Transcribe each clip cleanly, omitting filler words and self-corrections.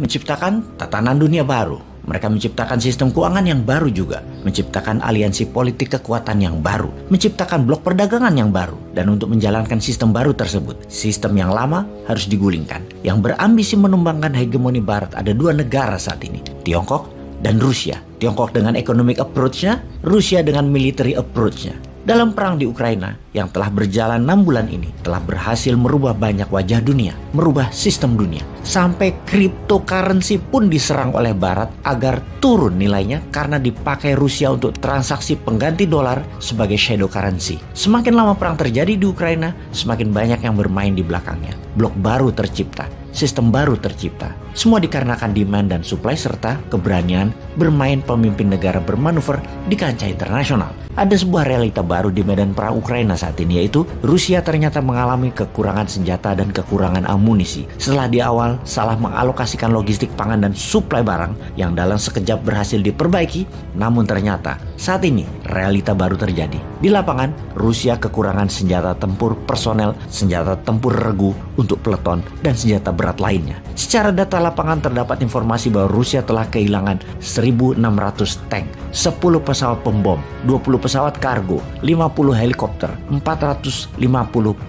menciptakan tatanan dunia baru. Mereka menciptakan sistem keuangan yang baru juga, menciptakan aliansi politik kekuatan yang baru, menciptakan blok perdagangan yang baru. Dan untuk menjalankan sistem baru tersebut, sistem yang lama harus digulingkan. Yang berambisi menumbangkan hegemoni Barat ada dua negara saat ini, Tiongkok dan Rusia. Tiongkok dengan economic approach-nya, Rusia dengan military approach-nya. Dalam perang di Ukraina yang telah berjalan 6 bulan ini telah berhasil merubah banyak wajah dunia, merubah sistem dunia. Sampai cryptocurrency pun diserang oleh Barat agar turun nilainya karena dipakai Rusia untuk transaksi pengganti dolar sebagai shadow currency. Semakin lama perang terjadi di Ukraina, semakin banyak yang bermain di belakangnya. Blok baru tercipta, sistem baru tercipta. Semua dikarenakan demand dan supply serta keberanian bermain pemimpin negara bermanuver di kancah internasional. Ada sebuah realita baru di medan perang Ukraina saat ini, yaitu Rusia ternyata mengalami kekurangan senjata dan kekurangan amunisi setelah di awal salah mengalokasikan logistik pangan dan suplai barang yang dalam sekejap berhasil diperbaiki. Namun ternyata saat ini realita baru terjadi. Di lapangan, Rusia kekurangan senjata tempur personel, senjata tempur regu untuk peleton, dan senjata berat lainnya. Secara data lapangan terdapat informasi bahwa Rusia telah kehilangan 1.600 tank, 10 pesawat pembom, 20 pesawat kargo, 50 helikopter, 450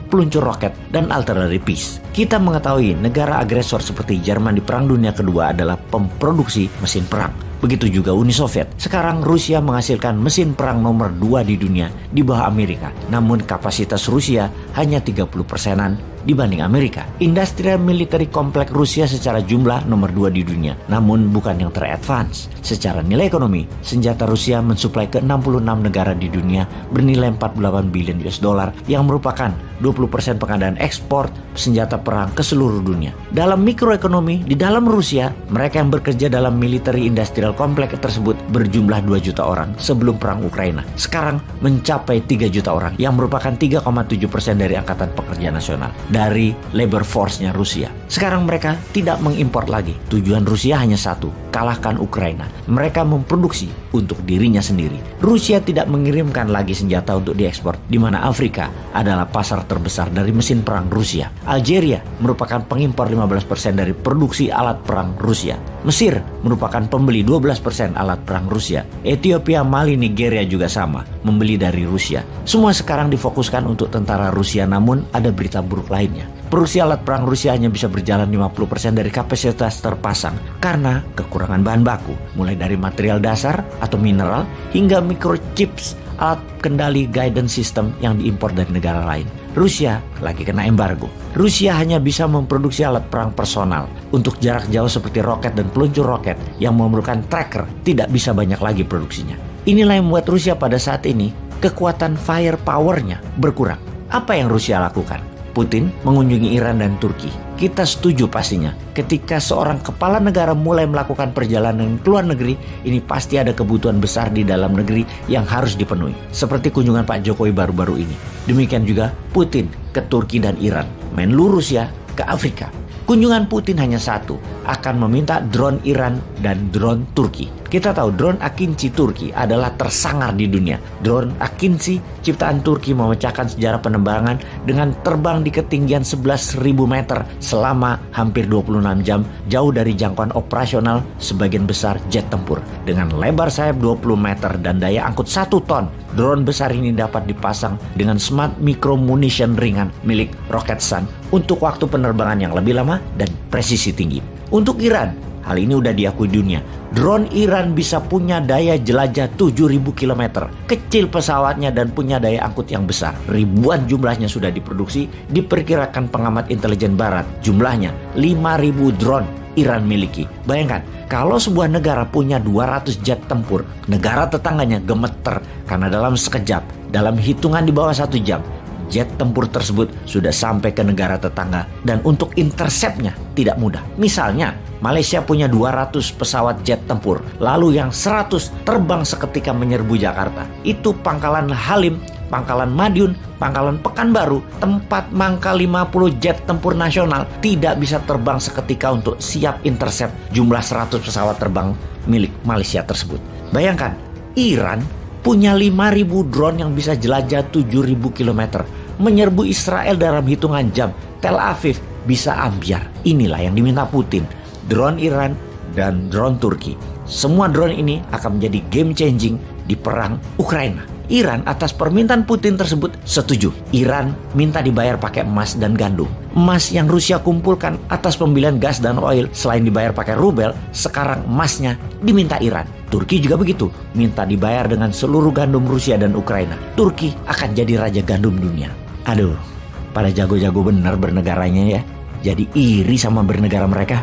peluncur roket, dan artillery piece. Kita mengetahui negara agresor seperti Jerman di Perang Dunia Kedua adalah pemproduksi mesin perang. Begitu juga Uni Soviet. Sekarang Rusia menghasilkan mesin perang nomor 2 di dunia di bawah Amerika. Namun kapasitas Rusia hanya 30%-an dibanding Amerika. Industrial military kompleks Rusia secara jumlah nomor 2 di dunia, namun bukan yang teradvance. Secara nilai ekonomi, senjata Rusia mensuplai ke 66 negara di dunia bernilai 48 billion US dollar yang merupakan 20% pengadaan ekspor senjata perang ke seluruh dunia. Dalam mikroekonomi, di dalam Rusia, mereka yang bekerja dalam military industrial kompleks tersebut berjumlah 2 juta orang sebelum perang Ukraina. Sekarang mencapai 3 juta orang yang merupakan 3,7% dari angkatan pekerja nasional, dari labor force-nya Rusia. Sekarang mereka tidak mengimpor lagi. Tujuan Rusia hanya satu, kalahkan Ukraina. Mereka memproduksi untuk dirinya sendiri. Rusia tidak mengirimkan lagi senjata untuk diekspor, di mana Afrika adalah pasar terbesar dari mesin perang Rusia. Algeria merupakan pengimpor 15% dari produksi alat perang Rusia. Mesir merupakan pembeli 12% alat perang Rusia. Ethiopia, Mali, Nigeria juga sama, membeli dari Rusia. Semua sekarang difokuskan untuk tentara Rusia, namun ada berita buruk lainnya. Produksi alat perang Rusia hanya bisa berjalan 50% dari kapasitas terpasang karena kekurangan bahan baku, mulai dari material dasar atau mineral hingga microchips, alat kendali guidance system yang diimpor dari negara lain. Rusia lagi kena embargo. Rusia hanya bisa memproduksi alat perang personal untuk jarak jauh seperti roket dan peluncur roket yang memerlukan tracker, tidak bisa banyak lagi produksinya. Inilah yang membuat Rusia pada saat ini kekuatan firepower-nya berkurang. Apa yang Rusia lakukan? Putin mengunjungi Iran dan Turki. Kita setuju pastinya. Ketika seorang kepala negara mulai melakukan perjalanan ke luar negeri, ini pasti ada kebutuhan besar di dalam negeri yang harus dipenuhi. Seperti kunjungan Pak Jokowi baru-baru ini. Demikian juga Putin ke Turki dan Iran. Menlu Rusia ke Afrika. Kunjungan Putin hanya satu, akan meminta drone Iran dan drone Turki. Kita tahu drone Akinci Turki adalah tersangar di dunia. Drone Akinci ciptaan Turki memecahkan sejarah penerbangan dengan terbang di ketinggian 11.000 meter selama hampir 26 jam, jauh dari jangkauan operasional sebagian besar jet tempur. Dengan lebar sayap 20 meter dan daya angkut 1 ton, drone besar ini dapat dipasang dengan smart micro munition ringan milik Roketsan untuk waktu penerbangan yang lebih lama dan presisi tinggi. Untuk Iran, hal ini udah diakui dunia. Drone Iran bisa punya daya jelajah 7.000 km. Kecil pesawatnya dan punya daya angkut yang besar. Ribuan jumlahnya sudah diproduksi. Diperkirakan pengamat intelijen barat, jumlahnya 5.000 drone Iran miliki. Bayangkan, kalau sebuah negara punya 200 jet tempur, negara tetangganya gemeter karena dalam sekejap, dalam hitungan di bawah 1 jam, jet tempur tersebut sudah sampai ke negara tetangga, dan untuk interceptnya tidak mudah. Misalnya, Malaysia punya 200 pesawat jet tempur, lalu yang 100 terbang seketika menyerbu Jakarta. Itu Pangkalan Halim, Pangkalan Madiun, Pangkalan Pekanbaru, tempat mangkal 50 jet tempur nasional tidak bisa terbang seketika untuk siap intercept jumlah 100 pesawat terbang milik Malaysia tersebut. Bayangkan, Iran punya 5.000 drone yang bisa jelajah 7.000 km, menyerbu Israel dalam hitungan jam. Tel Aviv bisa ambyar. Inilah yang diminta Putin. drone Iran, dan drone Turki. Semua drone ini akan menjadi game changing di perang Ukraina. Iran atas permintaan Putin tersebut setuju. Iran minta dibayar pakai emas dan gandum. Emas yang Rusia kumpulkan atas pembelian gas dan oil selain dibayar pakai rubel, sekarang emasnya diminta Iran. Turki juga begitu, minta dibayar dengan seluruh gandum Rusia dan Ukraina. Turki akan jadi raja gandum dunia. Aduh, pada jago-jago bener bernegaranya ya. Jadi iri sama bernegara mereka.